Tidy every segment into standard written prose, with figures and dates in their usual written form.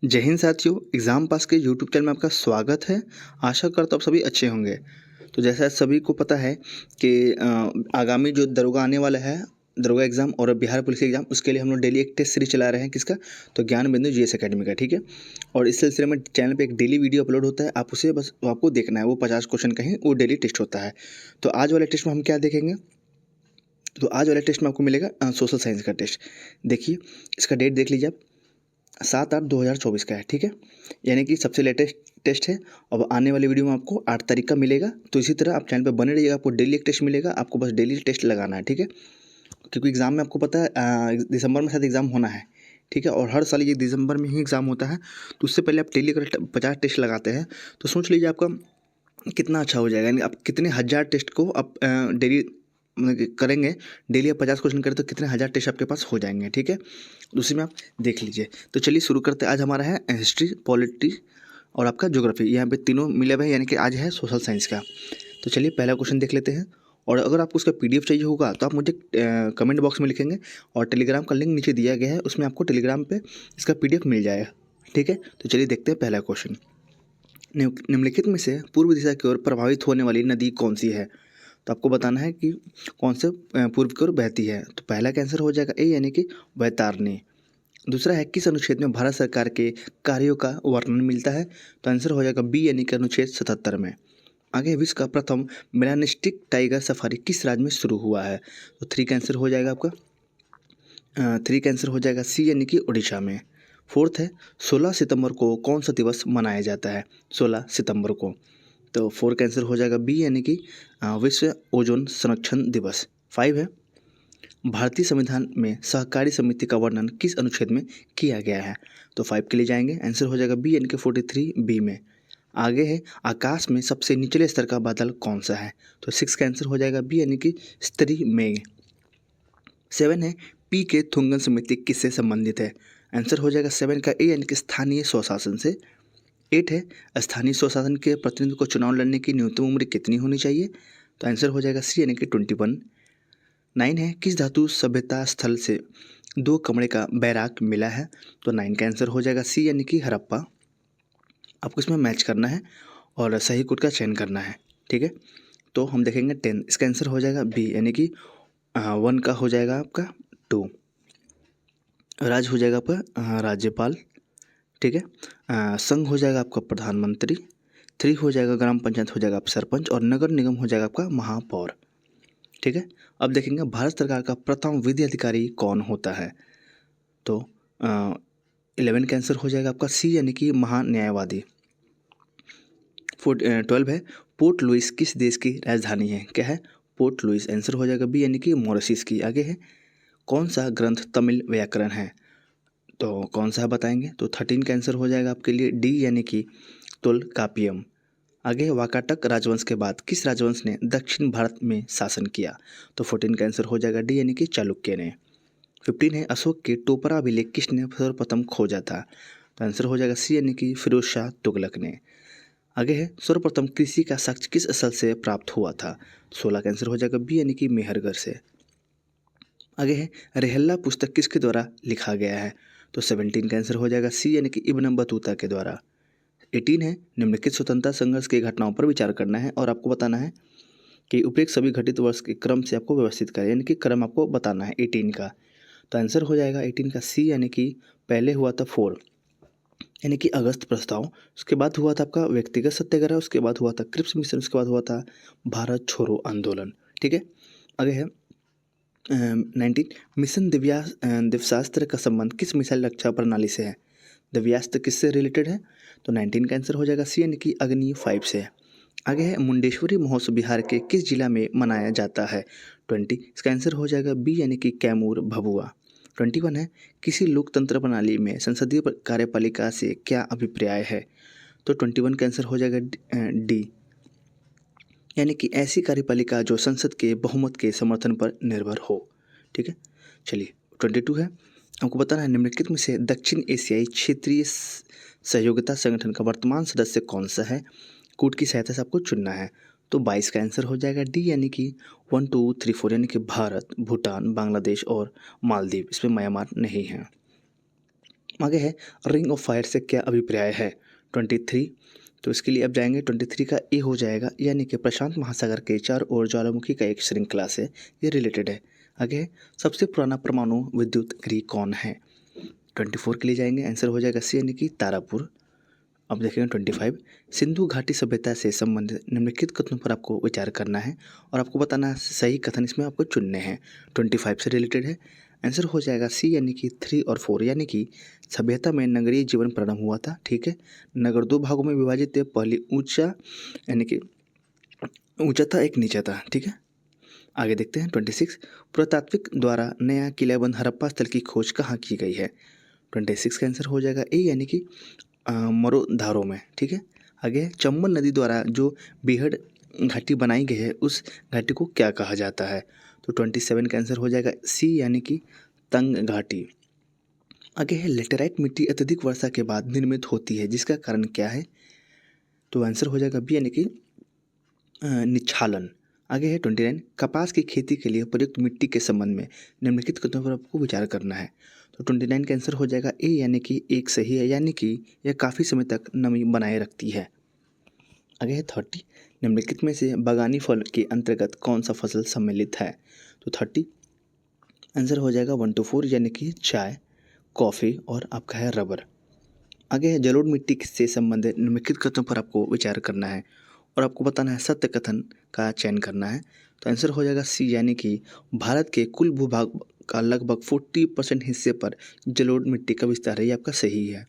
जय हिंद साथियों, exam pass के यूट्यूब चैनल में आपका स्वागत है। आशा करता हूँ आप सभी अच्छे होंगे। तो जैसा सभी को पता है कि आगामी जो दरोगा आने वाला है, दरोगा एग्ज़ाम और बिहार पुलिस एग्ज़ाम, उसके लिए हम लोग डेली एक टेस्ट सीरीज चला रहे हैं। किसका? तो ज्ञान बिंदु जीएस एकेडमी का, ठीक है। और इस सिलसिले में चैनल पे एक डेली वीडियो अपलोड होता है, आप उसे बस आपको देखना है। वो 50 क्वेश्चन का ही वो डेली टेस्ट होता है। तो आज वाले टेस्ट में हम क्या देखेंगे? तो आज वाले टेस्ट में आपको मिलेगा सोशल साइंस का टेस्ट। देखिए, इसका डेट देख लीजिए आप, 7/8/2024 का है, ठीक है। यानी कि सबसे लेटेस्ट टेस्ट है। अब आने वाली वीडियो में आपको 8 तारीख का मिलेगा। तो इसी तरह आप चैनल पे बने रहिएगा, आपको डेली एक टेस्ट मिलेगा, आपको बस डेली टेस्ट लगाना है, ठीक है। क्योंकि एग्ज़ाम में आपको पता है दिसंबर में शायद एग्ज़ाम होना है, ठीक है। और हर साल ये दिसंबर में ही एग्ज़ाम होता है। तो उससे पहले आप डेली अगर 50 टेस्ट लगाते हैं तो सोच लीजिए आपका कितना अच्छा हो जाएगा। यानी आप कितने हज़ार टेस्ट को आप डेली मतलब कि करेंगे। डेली आप 50 क्वेश्चन करें तो कितने हज़ार टेस्ट आपके पास हो जाएंगे, ठीक है। उसी में आप देख लीजिए। तो चलिए शुरू करते हैं। आज हमारा है हिस्ट्री, पॉलिटी और आपका ज्योग्राफी। यहाँ पे तीनों मिले हुए हैं, यानी कि आज है सोशल साइंस का। तो चलिए पहला क्वेश्चन देख लेते हैं। और अगर आपको उसका पीडीएफ चाहिए होगा तो आप मुझे कमेंट बॉक्स में लिखेंगे, और टेलीग्राम का लिंक नीचे दिया गया है, उसमें आपको टेलीग्राम पे इसका पीडीएफ मिल जाएगा, ठीक है। तो चलिए देखते हैं पहला क्वेश्चन। निम्नलिखित में से पूर्व दिशा की ओर प्रभावित होने वाली नदी कौन सी है? तो आपको बताना है कि कौन से पूर्व की ओर बहती है। तो पहला का आंसर हो जाएगा ए, यानी कि वैतरणी। दूसरा है किस अनुच्छेद में भारत सरकार के कार्यों का वर्णन मिलता है? तो आंसर हो जाएगा बी, यानी कि अनुच्छेद 77 में। आगे, विश्व का प्रथम मेलानिस्टिक टाइगर सफारी किस राज्य में शुरू हुआ है? तो थ्री का आंसर हो जाएगा आपका थ्री का आंसर हो जाएगा सी, यानी कि उड़ीसा में। फोर्थ है 16 सितंबर को कौन सा दिवस मनाया जाता है? 16 सितंबर को। तो फोर का आंसर हो जाएगा बी, यानी कि विश्व ओजोन संरक्षण दिवस। फाइव है भारतीय संविधान में सहकारी समिति का वर्णन किस अनुच्छेद में किया गया है? तो फाइव के लिए जाएंगे, आंसर हो जाएगा बी, यानी कि 43 बी में। आगे है आकाश में सबसे निचले स्तर का बादल कौन सा है? तो सिक्स का आंसर हो जाएगा बी, यानी कि स्तरी मेघ। सेवन है पी के थुंगन समिति किससे संबंधित है? आंसर हो जाएगा सेवन का ए, यानी कि स्थानीय स्वशासन से। एट है स्थानीय स्वशासन के प्रतिनिधि को चुनाव लड़ने की न्यूनतम उम्र कितनी होनी चाहिए? तो आंसर हो जाएगा सी, यानी कि 21। नाइन है किस धातु सभ्यता स्थल से दो कमरे का बैराक मिला है? तो नाइन का आंसर हो जाएगा सी, यानी कि हड़प्पा। आपको इसमें मैच करना है और सही कोड का चयन करना है, ठीक है। तो हम देखेंगे 10, इसका आंसर हो जाएगा बी, यानी कि वन का हो जाएगा आपका 2। राज हो जाएगा आपका राज्यपाल, ठीक है। संघ हो जाएगा आपका प्रधानमंत्री। थ्री हो जाएगा ग्राम पंचायत हो जाएगा आप सरपंच, और नगर निगम हो जाएगा आपका महापौर, ठीक है। अब देखेंगे भारत सरकार का प्रथम विधि अधिकारी कौन होता है? तो 11 का आंसर हो जाएगा आपका सी, यानी कि महान्यायवादी। 12 है पोर्ट लुइस किस देश की राजधानी है? क्या है? Port Louis. आंसर हो जाएगा बी, यानी कि मॉरिशस की। आगे है कौन सा ग्रंथ तमिल व्याकरण है? तो कौन सा बताएंगे? तो 13 का आंसर हो जाएगा आपके लिए डी, यानी कि तोलकापियम। आगे है वाकाटक राजवंश के बाद किस राजवंश ने दक्षिण भारत में शासन किया? तो 14 का आंसर हो जाएगा डी, यानी कि चालुक्य ने। 15 है अशोक के टोपरा अभिलेख किसने सर्वप्रथम खोजा था? तो आंसर हो जाएगा सी, यानी कि फिरोज शाह तुगलक ने। आगे है सर्वप्रथम कृषि का साक्ष्य किस स्थल से प्राप्त हुआ था? 16 का आंसर हो जाएगा बी, यानी कि मेहरगढ़ से। आगे है रेहल्ला पुस्तक किसके द्वारा लिखा गया है? तो 17 का आंसर हो जाएगा सी, यानी कि इब्न बतूता के द्वारा। 18 है निम्नलिखित स्वतंत्रता संघर्ष की घटनाओं पर विचार करना है, और आपको बताना है कि उपयुक्त सभी घटित वर्ष के क्रम से आपको व्यवस्थित करें, यानी कि क्रम आपको बताना है 18 का। तो आंसर हो जाएगा 18 का सी, यानी कि पहले हुआ था 4, यानी कि अगस्त प्रस्ताव। उसके बाद हुआ था आपका व्यक्तिगत सत्याग्रह, उसके बाद हुआ था क्रिप्स मिशन, उसके बाद हुआ था भारत छोड़ो आंदोलन, ठीक है। आगे है 19 मिशन दिव्यास्त्र का संबंध किस मिसाइल रक्षा प्रणाली से है? दिव्यास्त्र किससे रिलेटेड है? तो 19 का आंसर हो जाएगा सी, यानी कि अग्नि 5 से। आगे है मुंडेश्वरी महोत्सव बिहार के किस जिला में मनाया जाता है? 20, इसका आंसर हो जाएगा बी, यानी कि कैमूर भभुआ। 21 है किसी लोकतंत्र प्रणाली में संसदीय कार्यपालिका से क्या अभिप्राय है? तो 21 का आंसर हो जाएगा डी, यानी कि ऐसी कार्यपालिका जो संसद के बहुमत के समर्थन पर निर्भर हो, ठीक है। चलिए 22 है आपको बताना है निम्नलिखित में से दक्षिण एशियाई क्षेत्रीय सहयोगिता संगठन का वर्तमान सदस्य कौन सा है? कोड की सहायता से आपको चुनना है। तो 22 का आंसर हो जाएगा डी, यानी कि 1 2 3 4, यानी कि भारत, भूटान, बांग्लादेश और मालदीव। इसमें म्यांमार नहीं है। आगे है रिंग ऑफ फायर से क्या अभिप्राय है 23। तो इसके लिए अब जाएंगे 23 का ए हो जाएगा, यानी कि प्रशांत महासागर के चारों ओर ज्वालामुखी का एक श्रृंखला से ये रिलेटेड है। आगे है सबसे पुराना परमाणु विद्युत गृह कौन है 24 के लिए जाएंगे, आंसर हो जाएगा सी यानी कि तारापुर। अब देखेंगे 25 सिंधु घाटी सभ्यता से संबंधित निम्नलिखित कथनों पर आपको विचार करना है और आपको बताना है सही कथन इसमें आपको चुनने हैं। 25 से रिलेटेड है, आंसर हो जाएगा सी यानी कि 3 और 4, यानी कि सभ्यता में नगरीय जीवन प्रारंभ हुआ था। ठीक है, नगर दो भागों में विभाजित थे, पहली ऊंचा यानी कि ऊंचा था, एक नीचा था। ठीक है, आगे देखते हैं 26 पुरातात्विक द्वारा नया किलाबंद हड़प्पा स्थल की खोज कहाँ की गई है 26 का आंसर हो जाएगा ए यानी कि मरोधारों में। ठीक है, आगे चंबल नदी द्वारा जो बेहद घाटी बनाई गई है उस घाटी को क्या कहा जाता है तो 27 का आंसर हो जाएगा सी यानी कि तंग घाटी। आगे है लेटेराइट मिट्टी अत्यधिक वर्षा के बाद निर्मित होती है, जिसका कारण क्या है तो आंसर हो जाएगा बी यानी कि निच्छालन। आगे है 29 कपास की खेती के लिए प्रयुक्त मिट्टी के संबंध में निम्नलिखित कथनों पर आपको विचार करना है तो 29 का आंसर हो जाएगा ए यानी कि एक सही है, यानी कि यह काफ़ी समय तक नमी बनाए रखती है। आगे है 30 निम्नलिखित में से बागानी फल के अंतर्गत कौन सा फसल सम्मिलित है तो 30 आंसर हो जाएगा 1 to 4 यानी कि चाय, कॉफ़ी और आपका है रबर। आगे है जलोढ़ मिट्टी से संबंधित निम्नलिखित कथनों पर आपको विचार करना है और आपको बताना है सत्य कथन का चयन करना है तो आंसर हो जाएगा सी यानी कि भारत के कुल भूभाग का लगभग 40% हिस्से पर जलोढ़ मिट्टी का विस्तार है, ये आपका सही है।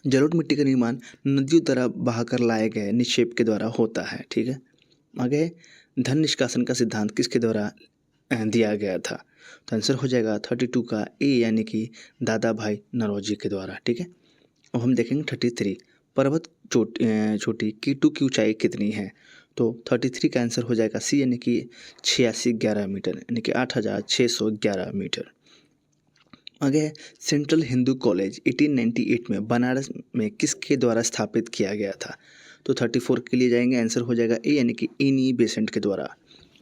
जलोढ़ मिट्टी का निर्माण नदियों द्वारा बहाकर लाए गए निक्षेप के द्वारा होता है। ठीक है, आगे धन निष्कासन का सिद्धांत किसके द्वारा दिया गया था तो आंसर हो जाएगा 32 का ए यानी कि दादा भाई नौरोजी के द्वारा। ठीक है, अब हम देखेंगे 33 पर्वत चोटी कीटू की ऊंचाई कितनी है तो 33 का आंसर हो जाएगा सी यानी कि 8611 मीटर, यानी कि 8611 मीटर। आगे है सेंट्रल हिंदू कॉलेज 1898 में बनारस में किसके द्वारा स्थापित किया गया था तो 34 के लिए जाएंगे, आंसर हो जाएगा ए यानी कि एनी बेसेंट के द्वारा।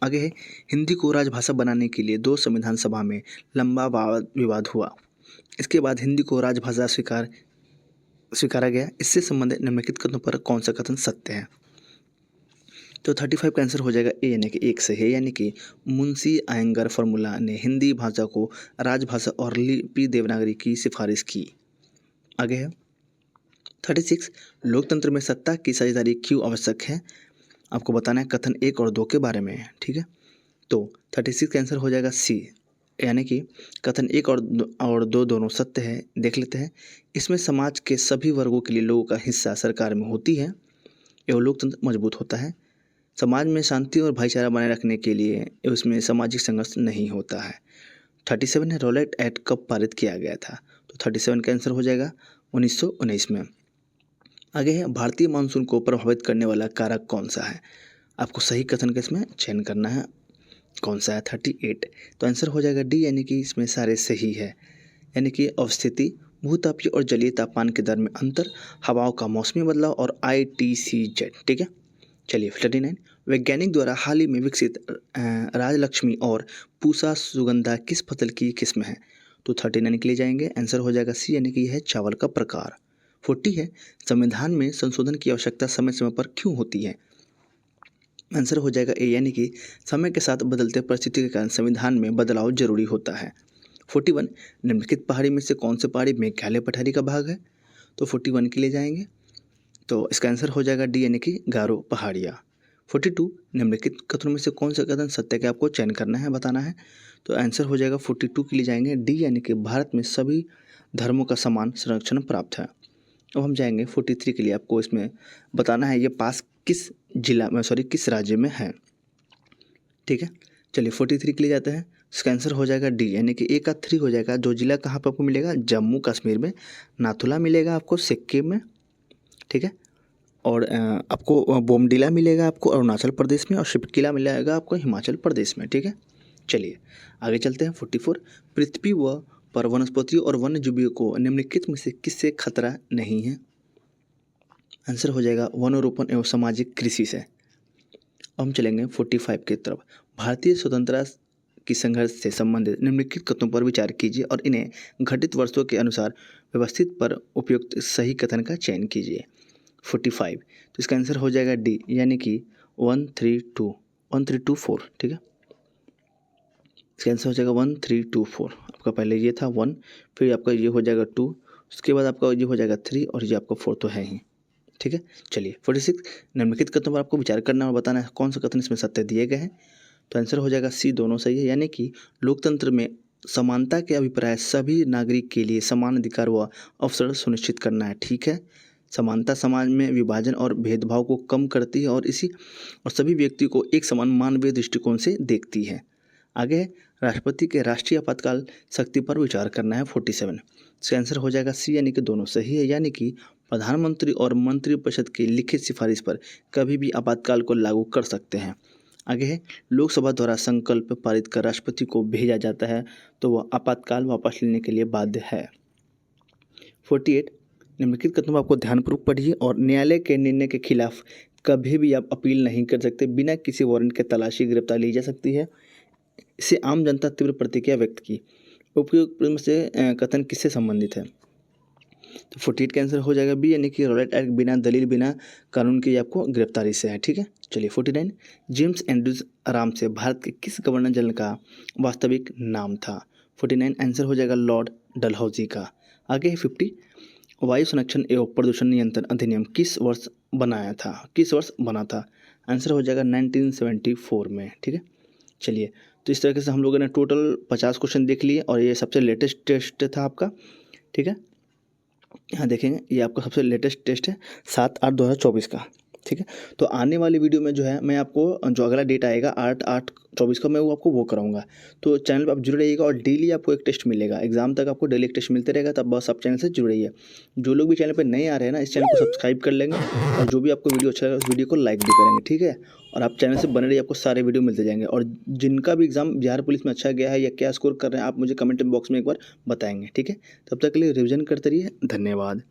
आगे है हिंदी को राजभाषा बनाने के लिए 2 संविधान सभा में लंबा वाद विवाद हुआ, इसके बाद हिंदी को राजभाषा स्वीकारा गया, इससे संबंधित निम्नलिखित कथनों पर कौन सा कथन सत्य है तो 35 का आंसर हो जाएगा ए यानी कि एक सही है, यानी कि मुंशी अयंगर फार्मूला ने हिंदी भाषा को राजभाषा और लिपि देवनागरी की सिफारिश की। आगे है 36 लोकतंत्र में सत्ता की साझेदारी क्यों आवश्यक है, आपको बताना है कथन 1 और 2 के बारे में। ठीक है, तो 36 का आंसर हो जाएगा सी, यानी कि कथन 1 और 2 दोनों सत्य है। देख लेते हैं, इसमें समाज के सभी वर्गों के लिए लोगों का हिस्सा सरकार में होती है एवं लोकतंत्र मजबूत होता है। समाज में शांति और भाईचारा बनाए रखने के लिए उसमें सामाजिक संघर्ष नहीं होता है। 37 है रॉलेट एक्ट कब पारित किया गया था तो 37 का आंसर हो जाएगा 1919 में। आगे है भारतीय मानसून को प्रभावित करने वाला कारक कौन सा है, आपको सही कथन का इसमें चयन करना है कौन सा है 38 तो आंसर हो जाएगा डी, यानी कि इसमें सारे सही है, यानी कि अवस्थिति, भूतापीय और जलीय तापमान के दर में अंतर, हवाओं का मौसमी बदलाव और ITCZ। ठीक है, चलिए 39 वैज्ञानिक द्वारा हाल ही में विकसित राजलक्ष्मी और पूसा सुगंधा किस फसल की किस्म है तो 39 के लिए जाएंगे, आंसर हो जाएगा सी, यानी कि यह है चावल का प्रकार। 40 है संविधान में संशोधन की आवश्यकता समय समय पर क्यों होती है, आंसर हो जाएगा ए, यानी कि समय के साथ बदलते परिस्थिति के कारण संविधान में बदलाव जरूरी होता है। 41 निम्नलिखित पहाड़ी में से कौन सी पहाड़ी मेघालय पठारी का भाग है तो 41 के लिए जाएंगे, तो इसका आंसर हो जाएगा डी, यानी कि गारो पहाड़िया। 42 निम्नलिखित कथनों में से कौन सा कथन सत्य का आपको चयन करना है, बताना है, तो आंसर हो जाएगा 42 के लिए जाएंगे डी, यानी कि भारत में सभी धर्मों का समान संरक्षण प्राप्त है। अब हम जाएंगे 43 के लिए, आपको इसमें बताना है ये पास किस जिला में किस राज्य में है। ठीक है, चलिए 43 के लिए जाते हैं, इसका आंसर हो जाएगा डी, यानी कि ए का 3 हो जाएगा। जो जिला कहाँ पर आपको मिलेगा, जम्मू कश्मीर में नाथुला मिलेगा आपको सिक्किम में। ठीक है, और आपको बोमडिला मिलेगा आपको अरुणाचल प्रदेश में और शिपकिला मिलेगा आपको हिमाचल प्रदेश में। ठीक है, चलिए आगे चलते हैं 44 पृथ्वी व पर वनस्पतियों और वन्य जीवियों को निम्नलिखित में से किससे खतरा नहीं है, आंसर हो जाएगा वनोरोपण एवं सामाजिक कृषि से। अब हम चलेंगे 45 की तरफ। भारतीय स्वतंत्रता की संघर्ष से संबंधित निम्नलिखित कथनों पर विचार कीजिए और इन्हें घटित वर्षों के अनुसार व्यवस्थित पर उपयुक्त सही कथन का चयन कीजिए। 45, तो इसका आंसर हो जाएगा डी, यानी कि 1324, ठीक है। इसका आंसर हो जाएगा 1324। आपका पहले ये था 1, फिर आपका ये हो जाएगा 2, उसके बाद आपका ये हो जाएगा 3 और ये आपका 4 तो है ही, ठीक है। चलिए 46, निम्नलिखित कथनों पर आपको विचार करना और बताना है कौन सा कथन इसमें सत्य दिए गए हैं। तो आंसर हो जाएगा सी, दोनों सही है, यानी कि लोकतंत्र में समानता के अभिप्राय सभी नागरिक के लिए समान अधिकार व अवसर सुनिश्चित करना है, ठीक है। समानता समाज में विभाजन और भेदभाव को कम करती है और सभी व्यक्ति को एक समान मानवीय दृष्टिकोण से देखती है। आगे है राष्ट्रपति के राष्ट्रीय आपातकाल शक्ति पर विचार करना है। 47, इसका आंसर हो जाएगा सी, यानी कि दोनों सही है, यानी कि प्रधानमंत्री और मंत्रिपरिषद की लिखित सिफारिश पर कभी भी आपातकाल को लागू कर सकते हैं। आगे है लोकसभा द्वारा संकल्प पारित कर राष्ट्रपति को भेजा जाता है तो वह आपातकाल वापस लेने के लिए बाध्य है। 48, निम्नलिखित कथनों को आपको ध्यानपूर्वक पढ़िए और न्यायालय के निर्णय के खिलाफ कभी भी आप अपील नहीं कर सकते। बिना किसी वारंट के तलाशी गिरफ्तार ली जा सकती है। इससे आम जनता तीव्र प्रतिक्रिया व्यक्त की। उपयुक्त में से कथन किससे संबंधित है? तो 48 का आंसर हो जाएगा बी, यानी कि रॉलेट एक्ट बिना दलील बिना कानून की आपको गिरफ्तारी से है, ठीक है। चलिए 49, जेम्स एंड्रूज आराम से भारत के किस गवर्नर जनरल का वास्तविक नाम था? 49 आंसर हो जाएगा लॉर्ड डलहौजी का। आगे है 50, वायु संरक्षण एवं प्रदूषण नियंत्रण अधिनियम किस वर्ष बना था? आंसर हो जाएगा 1974 में, ठीक है। चलिए तो इस तरीके से हम लोगों ने टोटल 50 क्वेश्चन देख लिए और ये सबसे लेटेस्ट टेस्ट था आपका, ठीक है। यहाँ देखेंगे ये आपका सबसे लेटेस्ट टेस्ट है 7/8/2024 का, ठीक है। तो आने वाली वीडियो में जो है मैं आपको जो अगला डेट आएगा 8/8/24 का मैं वो कराऊंगा। तो चैनल पर आप जुड़े रहिएगा और डेली आपको एक टेस्ट मिलेगा। एग्जाम तक आपको डेली एक टेस्ट मिलते रहेगा, तब बस आप चैनल से जुड़े रहिए। जो लोग भी चैनल पर नए आ रहे हैं ना, इस चैनल को सब्सक्राइब कर लेंगे और जो भी आपको वीडियो अच्छा लगे उस वीडियो को लाइक भी करेंगे, ठीक है। और आप चैनल से बने रहिए, आपको सारे वीडियो मिलते जाएंगे। और जिनका भी एग्जाम बिहार पुलिस में अच्छा गया है या क्या स्कोर कर रहे हैं आप मुझे कमेंट बॉक्स में एक बार बताएंगे, ठीक है। तब तक के लिए रिविजन करते रहिए। धन्यवाद।